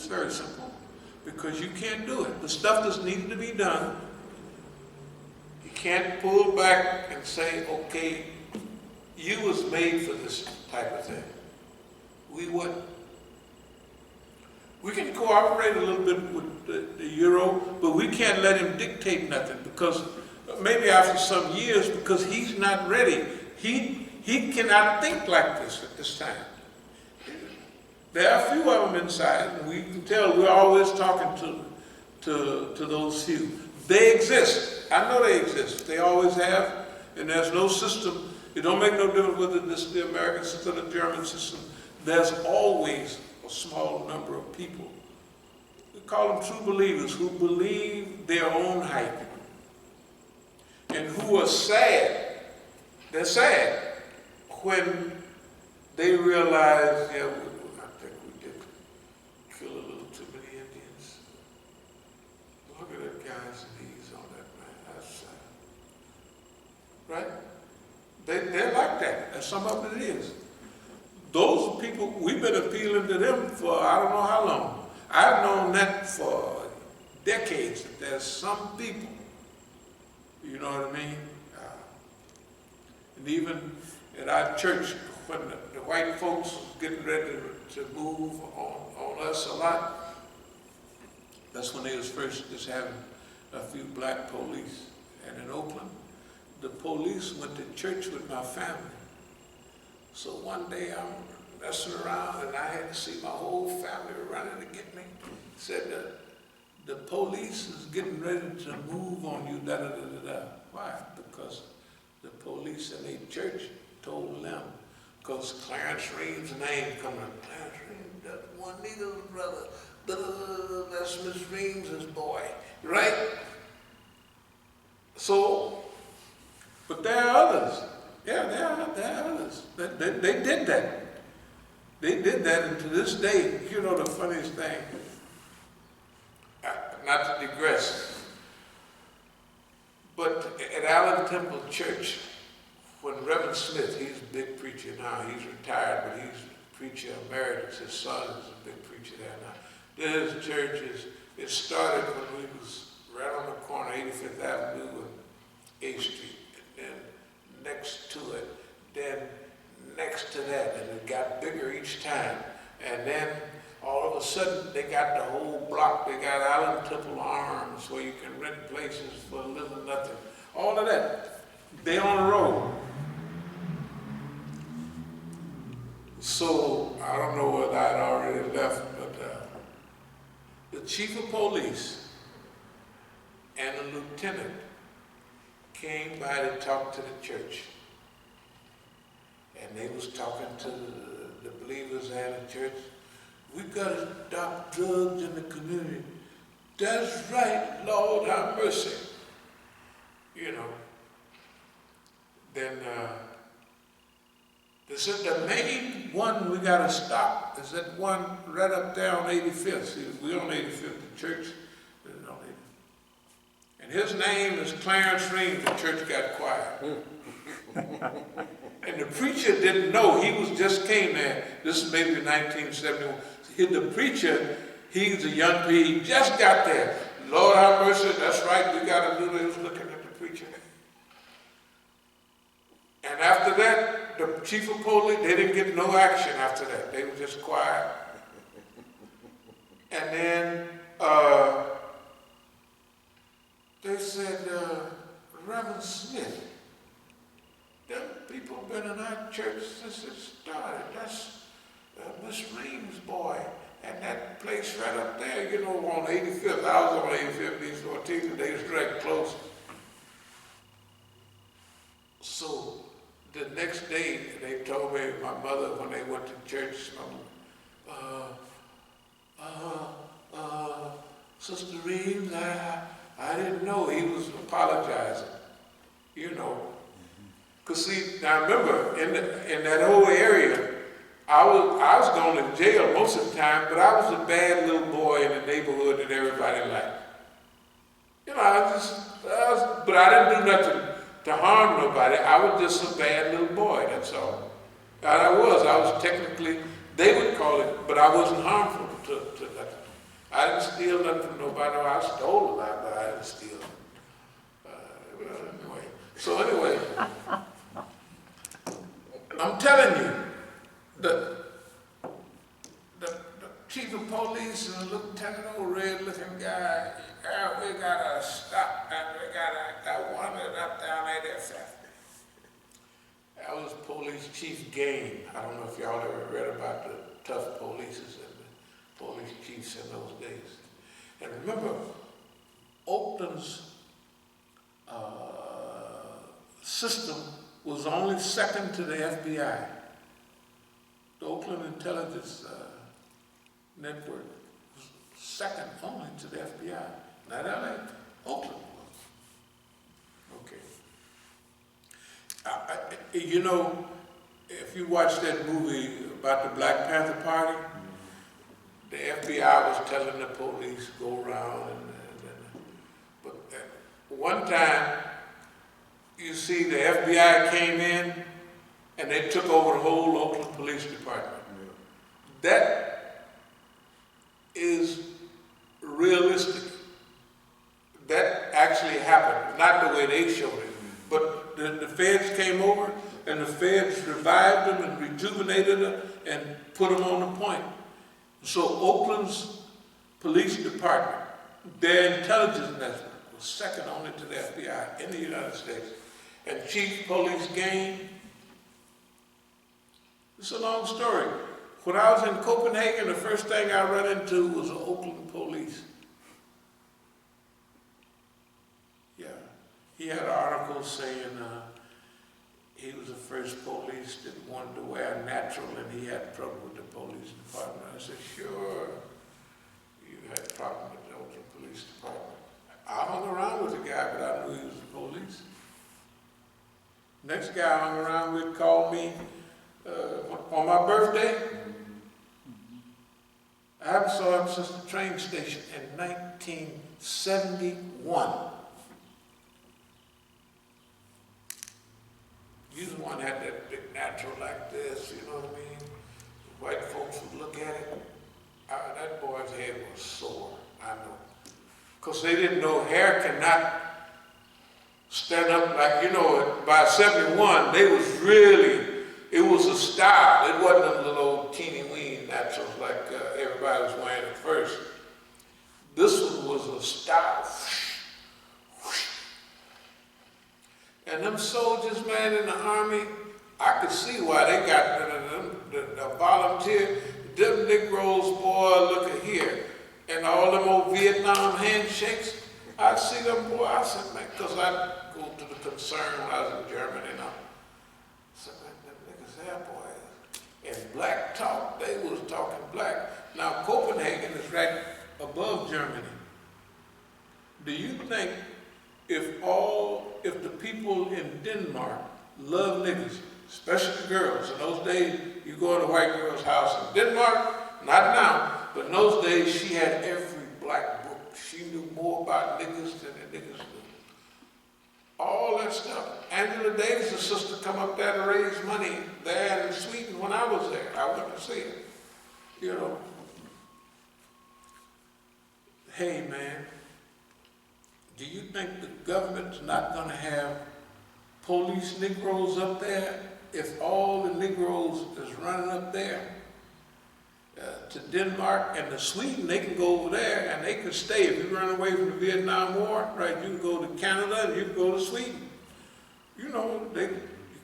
It's very simple, because you can't do it. The stuff that's needed to be done, you can't pull back and say, okay, you was made for this type of thing. We wouldn't. We can cooperate a little bit with the Euro, but we can't let him dictate nothing, because maybe after some years, because he's not ready. He cannot think like this at this time. There are a few of them inside, and we can tell we're always talking to those few. They exist. I know they exist. They always have, and there's no system. It don't make no difference whether this is the American system or the German system. There's always a small number of people. We call them true believers, who believe their own hype, and who are sad. They're sad when they realize, yeah, I think we did kill a little too many Indians. Look at that guy's knees on that man. That's sad. Right? They're like that. That's some of it is. Those people, we've been appealing to them for I don't know how long. I've known that for decades, that there's some people, you know what I mean? And even at our church, when the white folks was getting ready to move on us a lot, that's when they was first just having a few black police. And in Oakland, the police went to church with my family. So one day I'm messing around and I had to see my whole family running to get me. Said the police is getting ready to move on you, da da da da da. Why? Because the police in a church told them, because Clarence Reed's name coming up. Clarence Reed, that's one nigga's brother. Da, da, da, da, that's Miss Reams's boy, right? So, but there are others. Yeah, there are others. They did that. They did that, and to this day, you know the funniest thing, not to digress, but at Allen Temple Church, when Reverend Smith, he's a big preacher now, he's retired, but he's a preacher emeritus, his son is a big preacher there now. His church it started when we was right on the corner, 85th Avenue and 8th Street, and then next to it, then next to that, and it got bigger each time. And then all of a sudden, they got the whole block. They got Allen Temple Arms, where you can rent places for little or nothing. All of that. They on the road. So, I don't know whether I'd already left, but the chief of police and the lieutenant came by to talk to the church. And they was talking to the believers and the church. We gotta stop drugs in the community. That's right, Lord have mercy. You know. Then they said the main one we gotta stop is that one right up there on 85th. See, we on 85th, the church is on 85th. And his name is Clarence Reed. The church got quiet. And the preacher didn't know. He just came there. This is maybe 1971. The preacher, he's a young man. He just got there. Lord have mercy. That's right. We got to do this. Looking at the preacher. And after that, the chief of police, they didn't get no action after that. They were just quiet. And then they said, Reverend Smith, them people been in our church since it started. That's Miss Ream's boy. And that place right up there, you know, on 85th. I was on 85th, these 14th, and they was right close. So the next day, they told me, my mother, when they went to church, Sister Reeves, I didn't know he was apologizing, you know. Because see, now remember, in that whole area, I was going to jail most of the time, but I was a bad little boy in the neighborhood that everybody liked. You know, but I didn't do nothing to harm nobody. I was just a bad little boy, that's all. And I was technically, they would call it, but I wasn't harmful to nothing. I didn't steal nothing from nobody. I stole a lot, but I didn't steal. Well, anyway. So anyway, I'm telling you, the chief of police and the lieutenant, old red-looking guy, we gotta stop and we gotta one up down there. That was police chief Game. I don't know if y'all ever read about the tough police and the police chiefs in those days. And remember, Oakland's system was only second to the FBI. The Oakland Intelligence Network was second only to the FBI. Not LA, Oakland was. Okay. You know, if you watch that movie about the Black Panther Party, the FBI was telling the police go around but one time you see the FBI came in and they took over the whole Oakland Police Department. That is realistic. That actually happened, not the way they showed it. But the feds came over and the feds revived them and rejuvenated them and put them on the point. So Oakland's police department, their intelligence network was second only to the FBI in the United States. And Chief Police Game, it's a long story. When I was in Copenhagen, the first thing I ran into was the Oakland police. Yeah, he had an article saying he was the first police that wanted to wear natural and he had trouble with the police department. I said, sure, you had a problem with the Oakland Police Department. I hung around with the guy, but I knew he was the police. Next guy I hung around with called me on my birthday. I haven't saw him since the train station in 1971. You the one had that big natural like this, you know what I mean? White folks would look at it. That boy's head was sore, I know. Because they didn't know hair cannot stand up like, you know, by 71, they was really, it was a style. It wasn't a little old teeny weeny naturals like everybody was wearing at first. This one was a style. And them soldiers, man, in the army, I could see why they got the volunteer. Them Negroes, boy, look at here. And all them old Vietnam handshakes, I see them, boy, I said, man, because I go to the concern when I was in Germany now. I said, man, them niggas there, boy. And black talk, they was talking black. Now, Copenhagen is right above Germany. Do you think if the people in Denmark love niggas, especially the girls, in those days, you go in a white girl's house in Denmark, not now, but in those days, she had every black book. She knew more about niggas than the niggas knew. All that stuff. Angela Davis' sister come up there to raise money there in Sweden when I was there. I went to see her. You know. Hey, man, do you think the government's not going to have police Negroes up there if all the Negroes is running up there to Denmark and to Sweden? They can go over there and they can stay. If you run away from the Vietnam War, right, you can go to Canada and you can go to Sweden. You know, you can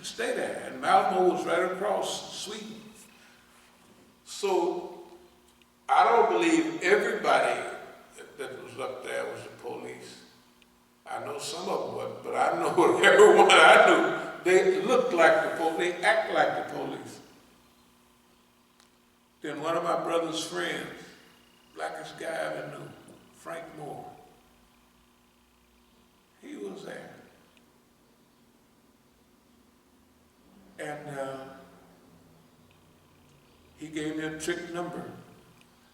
stay there. And Malmo was right across Sweden. So I don't believe everybody that was up there was the police. I know some of them wasn't, but I know everyone I knew, they looked like the police, they act like the police. Then one of my brother's friends, blackest guy I ever knew, Frank Moore, he was there. And he gave me a trick number.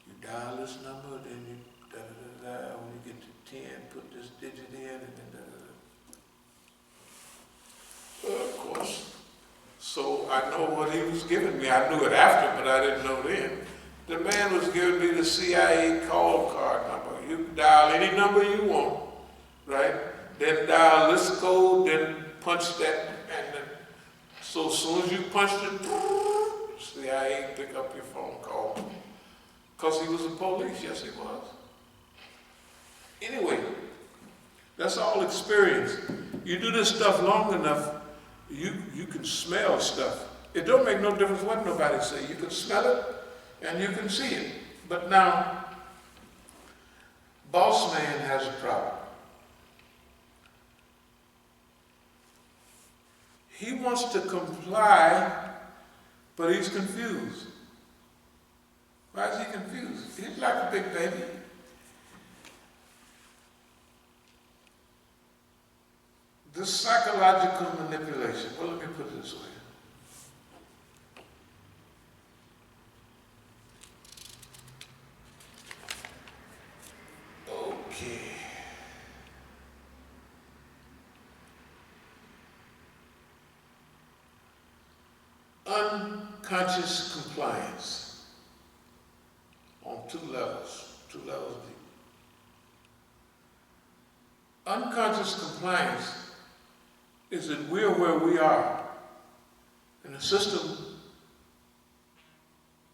You dial this number, then you da-da-da-da, when you get to 10, put this digit in, and then da-da-da. Of course. So I know what he was giving me. I knew it after, but I didn't know then. The man was giving me the CIA call card number. You can dial any number you want, right? Then dial this code, then punch that, and then, so as soon as you punched it, CIA pick up your phone call. Because he was the police, yes he was. Anyway, that's all experience. You do this stuff long enough, you can smell stuff. It don't make no difference what nobody say. You can smell it and you can see it. But now, boss man has a problem. He wants to comply, but he's confused. Why is he confused? He's like a big baby. This psychological manipulation, well, let me put it this way. Okay. Unconscious compliance on two levels deep. Unconscious compliance is that we're where we are, and the system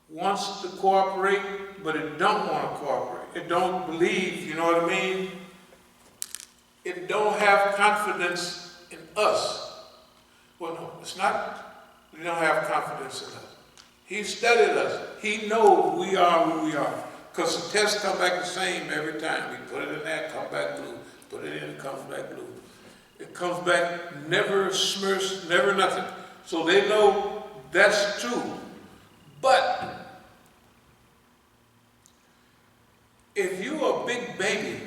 wants to cooperate, but it don't want to cooperate. It don't believe, you know what I mean? It don't have confidence in us. Well, no, it's not, we don't have confidence in us. He studied us. He knows we are who we are. Because the tests come back the same every time. We put it in there, come back blue. Put it in, it comes back blue. It comes back never smirched, never nothing. So they know that's true. But if you're a big baby,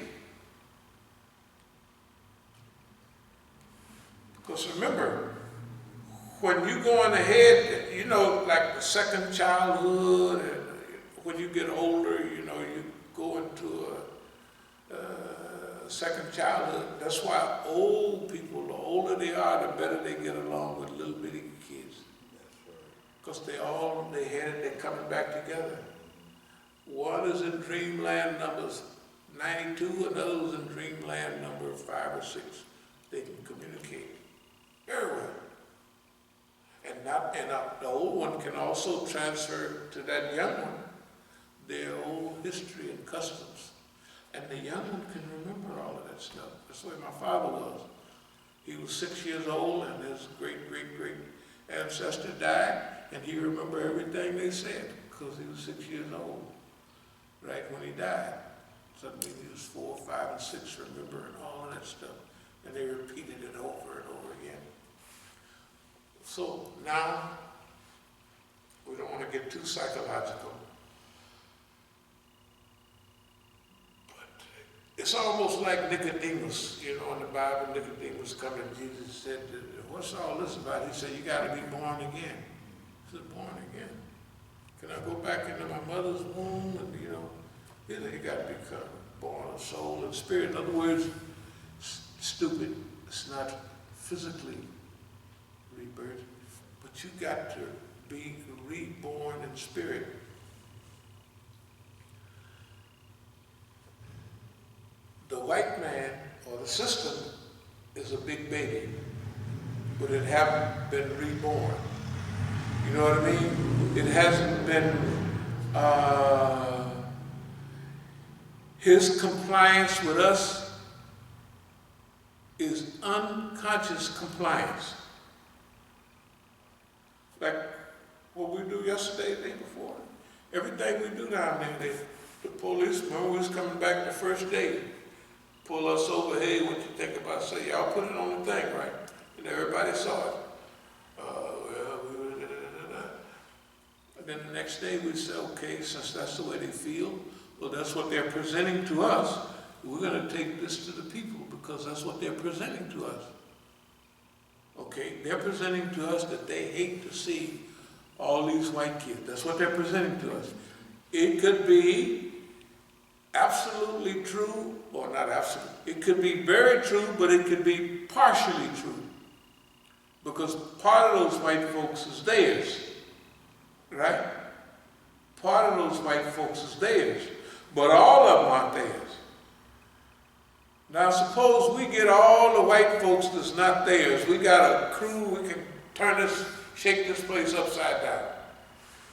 because remember, when you going ahead, you know, like the second childhood, and when you get older, you know, you go into a second childhood. That's why old people, the older they are, the better they get along with little bitty kids. Because they're coming back together. One is in dreamland numbers 92, another was in dreamland number 5 or 6. They can communicate very well. And the old one can also transfer to that young one their old history and customs. And the young one can remember all of that stuff. That's the way my father was. He was 6 years old and his great ancestor died, and he remembered everything they said because he was 6 years old, right when he died. Suddenly he was 4, 5, and 6 remembering all of that stuff. And they repeated it over and over again. So now, we don't want to get too psychological. But it's almost like Nicodemus, you know, in the Bible, Nicodemus coming to Jesus and said, what's all this about? He said, you got to be born again. He said, born again? Can I go back into my mother's womb? And, you know, he said, you got to become born of soul and spirit. In other words, stupid. It's not physically rebirth, but you got to be reborn in spirit. The white man or the system is a big baby, but it hasn't been reborn. You know what I mean? It hasn't been, his compliance with us is unconscious compliance. Like what we do yesterday, the day before. Everything we do down there, the police, when we was coming back the first day, pull us over, hey, what you think about, say, y'all put it on the thing, right? And everybody saw it. And then the next day we said, okay, since that's the way they feel, well, that's what they're presenting to us, we're going to take this to the people because that's what they're presenting to us. Okay, they're presenting to us that they hate to see all these white kids. That's what they're presenting to us. It could be absolutely true, or not absolutely. It could be very true, but it could be partially true. Because part of those white folks is theirs, right? part of those white folks is theirs, but all of them aren't theirs. Now suppose we get all the white folks that's not theirs. We got a crew, we can shake this place upside down.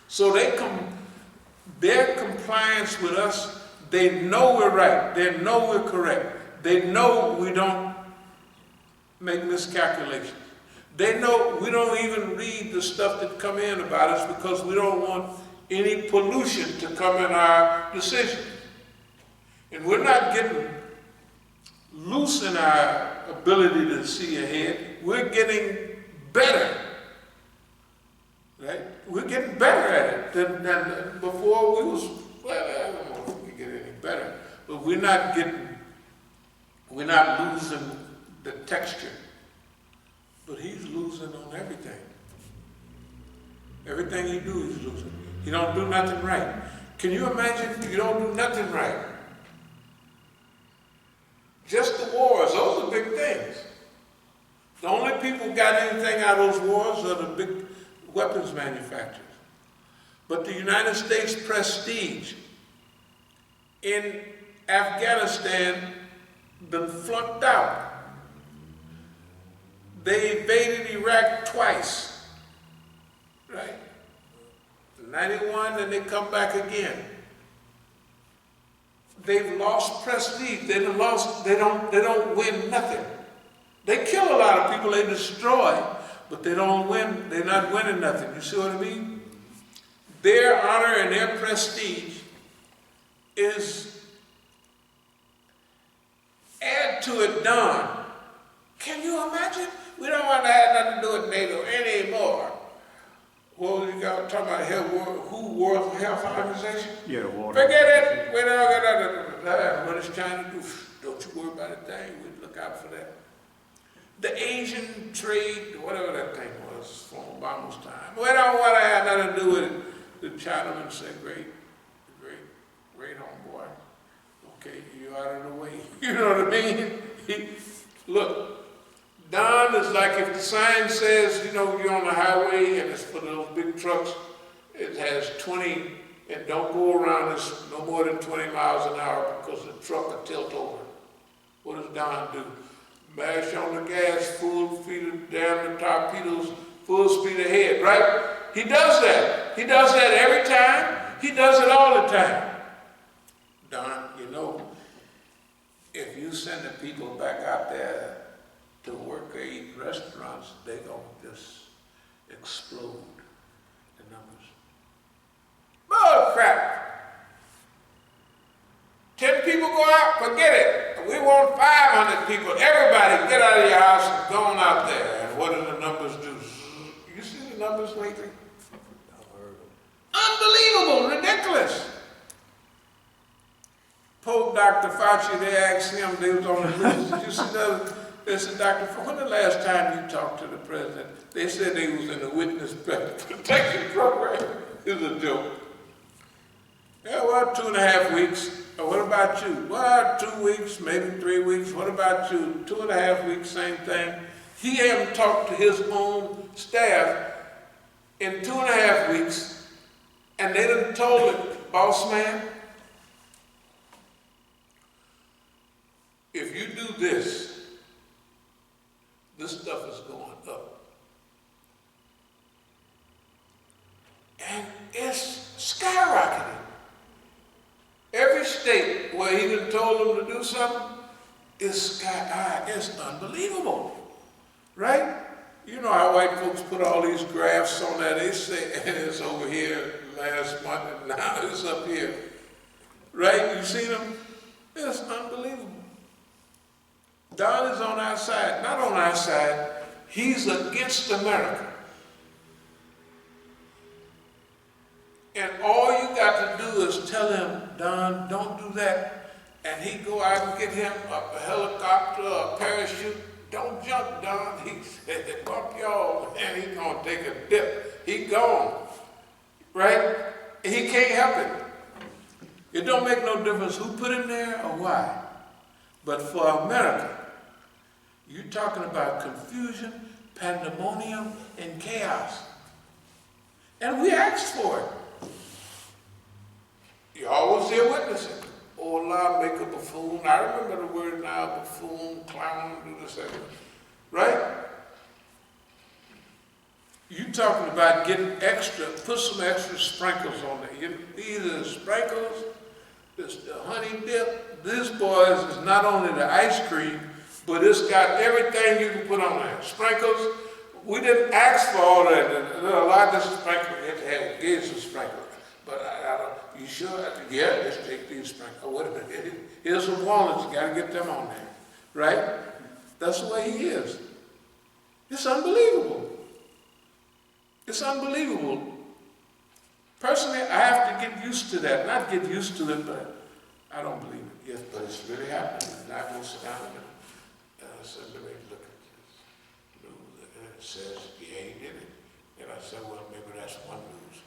So their compliance with us, they know we're right, they know we're correct, they know we don't make miscalculations. They know we don't even read the stuff that come in about us because we don't want any pollution to come in our decisions. And we're not getting loose in our ability to see ahead. We're getting better, right? We're getting better at it than before we was, well, I don't know if we can get any better, but we're not losing the texture. But he's losing on everything. Everything he do, he's losing. He don't do nothing right. Can you imagine you don't do nothing right? Just the wars, those are big things. The only people who got anything out of those wars are the big weapons manufacturers. But the United States prestige in Afghanistan been flunked out. They invaded Iraq twice, right? 91, and they come back again. They've lost prestige. They don't win nothing. They kill a lot of people, they destroy, but they don't win. They're not winning nothing. You see what I mean? Their honor and their prestige is add to it done. Can you imagine? We don't want to have nothing to do with NATO anymore. Well, you got talking about World Health Organization? Yeah, the World. Forget it. We don't get that. What it's trying to do, don't you worry about a thing. We look out for that. The Asian trade, whatever that thing was, from Obama's time. We don't want to have nothing to do with it. The Chinaman said, great homeboy. Okay, you out of the way. You know what I mean? Look. Don is like if the sign says, you know, you're on the highway and it's for those big trucks, it has 20, and don't go around this no more than 20 miles an hour because the truck will tilt over. What does Don do? Mash on the gas, full speed down the torpedoes, full speed ahead, right? He does that. He does that every time. He does it all the time. Don, you know, if you send the people back out there to work or eat in restaurants, they're going to just explode the numbers. Bull crap! 10 people go out, forget it. We want 500 people. Everybody get out of your house and go on out there. And what do the numbers do? You see the numbers lately? Unbelievable, ridiculous. Pope Dr. Fauci, they asked him, they was on the news, did you see that? They said, Dr. Fauci, when the last time you talked to the president? They said they was in the witness protection program. It was a joke. Yeah, well, 2.5 weeks. What about you? Well, 2 weeks, maybe 3 weeks. What about you? 2.5 weeks, same thing. He hadn't talked to his own staff in 2.5 weeks, and they done told him, boss man, if you do this, this stuff is going up. And it's skyrocketing. Every state where he done told them to do something, it's unbelievable, right? You know how white folks put all these graphs on that. They say it's over here last month and now it's up here, right? You see them? It's unbelievable. Don is on our side, not on our side. He's against America. And all you got to do is tell him, Don, don't do that. And he go out and get him a helicopter, a parachute. Don't jump, Don. He said, bump y'all, and he's going to take a dip. He gone, right? He can't help it. It don't make no difference who put him there or why. But for America, you're talking about confusion, pandemonium, and chaos. And we asked for it. You're always there witnessing. Oh, Allah, make a buffoon. I remember the word now, buffoon, clown, do this, that, right? You talking about getting extra, put some extra sprinkles on there. These are the sprinkles, this the honey dip. This, boys, is not only the ice cream, but it's got everything you can put on there. Sprinkles. We didn't ask for all that. There's a lot of this sprinkles. It gives some sprinkles. But I don't, you sure? Yeah, let's take these sprinkles. Oh, wait a minute. Here's some walnuts. You got to get them on there. Right? That's the way he is. It's unbelievable. It's unbelievable. Personally, I have to get used to that. Not get used to it, but I don't believe it. Yes, but it's really happening. And I go sit down and I said, let me look at this news. And it says he ain't in it. And I said, well, maybe that's one news.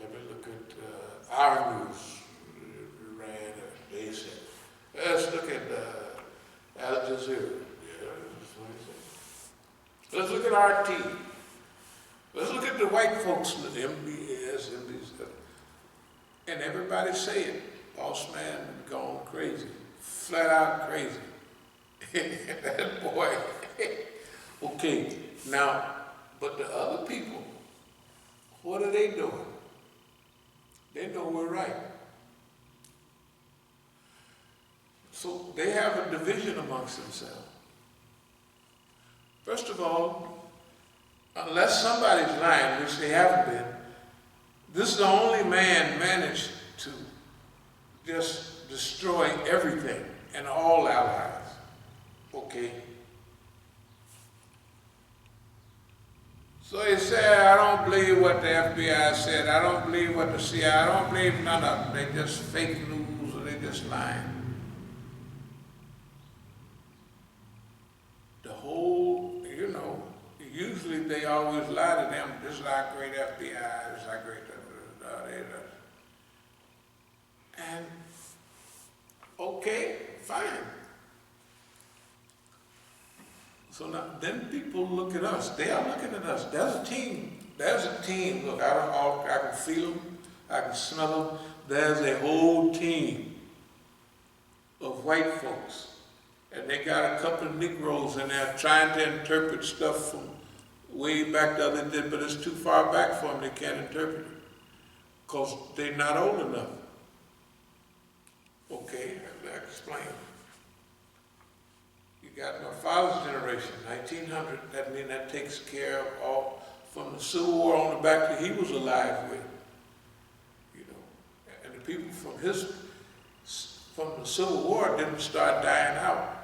Let me look at our news. Ran, they said, let's look at Al Jazeera. Yeah, that's what he said. Let's look at RT. Let's look at the white folks, the MBS, MBS, and everybody say it. Boss man gone crazy, flat out crazy. That boy. Okay, now, but the other people, what are they doing? They know we're right. So they have a division amongst themselves. First of all, unless somebody's lying, which they haven't been, this is the only man managed to just destroy everything and all allies. Okay? So he said, I don't believe what the FBI said. I don't believe what the CIA, I don't believe none of them. They just fake news or they just lying. The whole, usually they always lie to them. This is our great FBI, this is our great and okay, fine. So now, then people look at us. They are looking at us. There's a team. There's a team. Look, I can feel them. I can smell them. There's a whole team of white folks. And they got a couple of Negroes in there trying to interpret stuff from way back the other day, but it's too far back for them. They can't interpret it because they're not old enough. Okay, I'll explain. You got my father's generation, 1900. That means that takes care of all from the Civil War on the back that he was alive with. And the people from the Civil War didn't start dying out